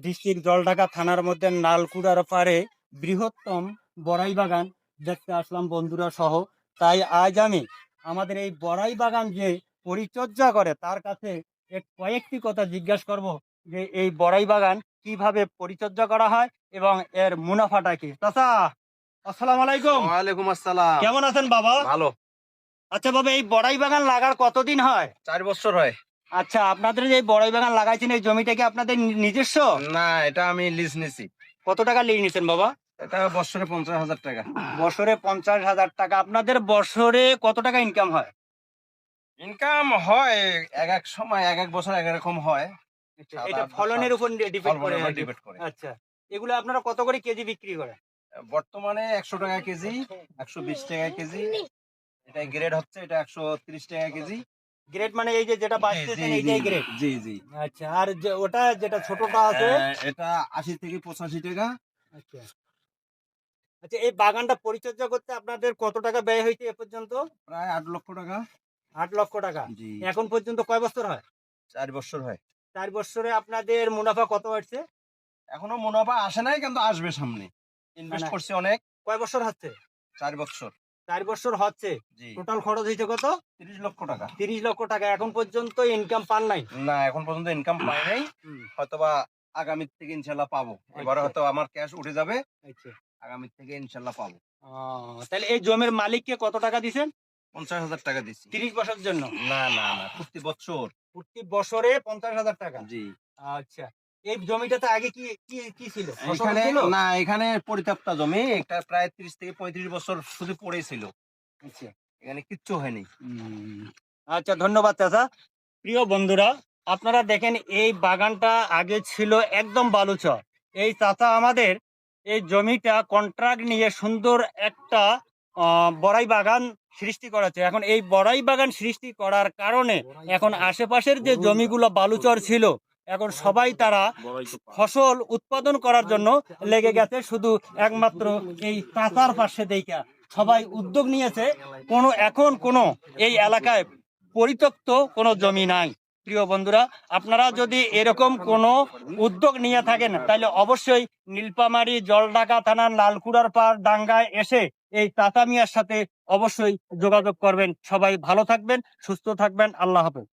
District Jaldhaka থানার মধ্যে নালকুড়ার পারে বৃহত্তম বড়াই বাগান দেখতে আসলাম বন্ধুরা সহ। তাই আজ আমি আমাদের এই বড়াই বাগান যে পরিচর্যা করে তার কাছে কয়েকটি কথা জিজ্ঞাসা করব যে এই বড়াই বাগান কিভাবে পরিচর্যা করা হয় এবং এর মুনাফাটা কি। চাচা, আসসালামু আলাইকুম। ওয়ালাইকুম আসসালাম। কেমন আছেন বাবা? ভালো। আচ্ছা বাবা, এই বড়াই বাগান লাগার কতদিন হয়? 4 বছর হয়। আচ্ছা, আপনাদের যে এই বড়াই বাগান লাগাইছেন এই জমিটা কি আপনাদের নিজস্ব? না, এটা আমি লিজ নিছি। কত টাকা লিজ নিছেন বাবা? এটা বছরে 50,000 টাকা। বছরে 50,000 টাকা। আপনাদের বছরে কত টাকা ইনকাম হয়? ইনকাম হয় এক সময় এক বছর এক রকম হয়। এটা ফলনের উপর ডিপেন্ড করে ফলনের উপর আর কি। ডিপেন্ড করে। আচ্ছা, এগুলো আপনারা কত করে কেজি বিক্রি করেন? বর্তমানে 100 টাকা কেজি, 120 টাকা কেজি। এটা গ্রেড হচ্ছে, এটা 130 টাকা কেজি। গ্রেড মানে এই যে যেটা বাঁচতেছেন এইটাই গ্রেড? জি জি। আচ্ছা, আর যে ওটা যেটা ছোটটা আছে? এটা 80 থেকে 85 টাকা। আচ্ছা আচ্ছা, এই বাগানটা পরিচর্যা করতে আপনাদের কত টাকা ব্যয় হয়েছে এ পর্যন্ত? প্রায় 8 লক্ষ টাকা। 8 লক্ষ টাকা। জি। এখন পর্যন্ত কয় বছর হয়? 4 বছর হয়। 4 বছরে আপনাদের মুনাফা কত হচ্ছে? এখনো মুনাফা আসে নাই, কিন্তু আসবে সামনে। ইনভেস্ট মানে করছি অনেক। কয় বছর হচ্ছে? 4 বছর। 4 বছর হচ্ছে। জি। টোটাল খরচ হয়েছে কত? 30 লক্ষ টাকা। 30 লক্ষ টাকা। এখন পর্যন্ত ইনকাম পান নাই? না, এখন পর্যন্ত ইনকাম পাই নাই। হয়তোবা আগামী থেকে ইনশাল্লাহ পাবো। এবারে আচ্ছা। হয়তো আমার ক্যাশ উঠে যাবে। আচ্ছা। আগামী থেকে ইনশাল্লাহ পাবো। তাহলে এই জমির মালিককে কত টাকা দিছেন? 50,000 টাকা দিচ্ছি। 30 বছরের জন্য? না না না, প্রতি বছর। প্রতি বছরে 50,000 টাকা? জি। আচ্ছা, এই জমিটাতে আগে কি কি কি ছিল? ফসল এখানে ছিল? না, এখানে পরিত্যক্ত জমি। এটা প্রায় 30 থেকে 35 বছর শুধু পড়েছিল। আচ্ছা। এখানে কিচ্ছু হয়নি। আচ্ছা, ধন্যবাদ চাচা। প্রিয় বন্ধুরা, আপনারা দেখেন এই বাগানটা আগে ছিল একদম বালুচর। এই চাচা আমাদের এই জমিটা কন্ট্রাক্ট নিয়ে সুন্দর একটা বড়াই বাগান সৃষ্টি করেছে। এখন এই বড়াই বাগান সৃষ্টি করার কারণে এখন আশেপাশের যে জমিগুলো বালুচর ছিল এখন সবাই তারা ফসল উৎপাদন করার জন্য লেগে গেছে। শুধু একমাত্র এই চাচার পাশে দেখা সবাই উদ্যোগ নিয়েছে। এখন কোনো এই এলাকায় পরিত্যক্ত কোনো জমি নাই। প্রিয় বন্ধুরা, আপনারা যদি এরকম কোনো উদ্যোগ নিয়ে থাকেন তাহলে অবশ্যই নীলফামারী জলঢাকা থানার লালকুড়ার পাড় ডাঙ্গায় এসে এই চাচা মিয়ার সাথে অবশ্যই যোগাযোগ করবেন। সবাই ভালো থাকবেন, সুস্থ থাকবেন। আল্লাহ হাফেজ।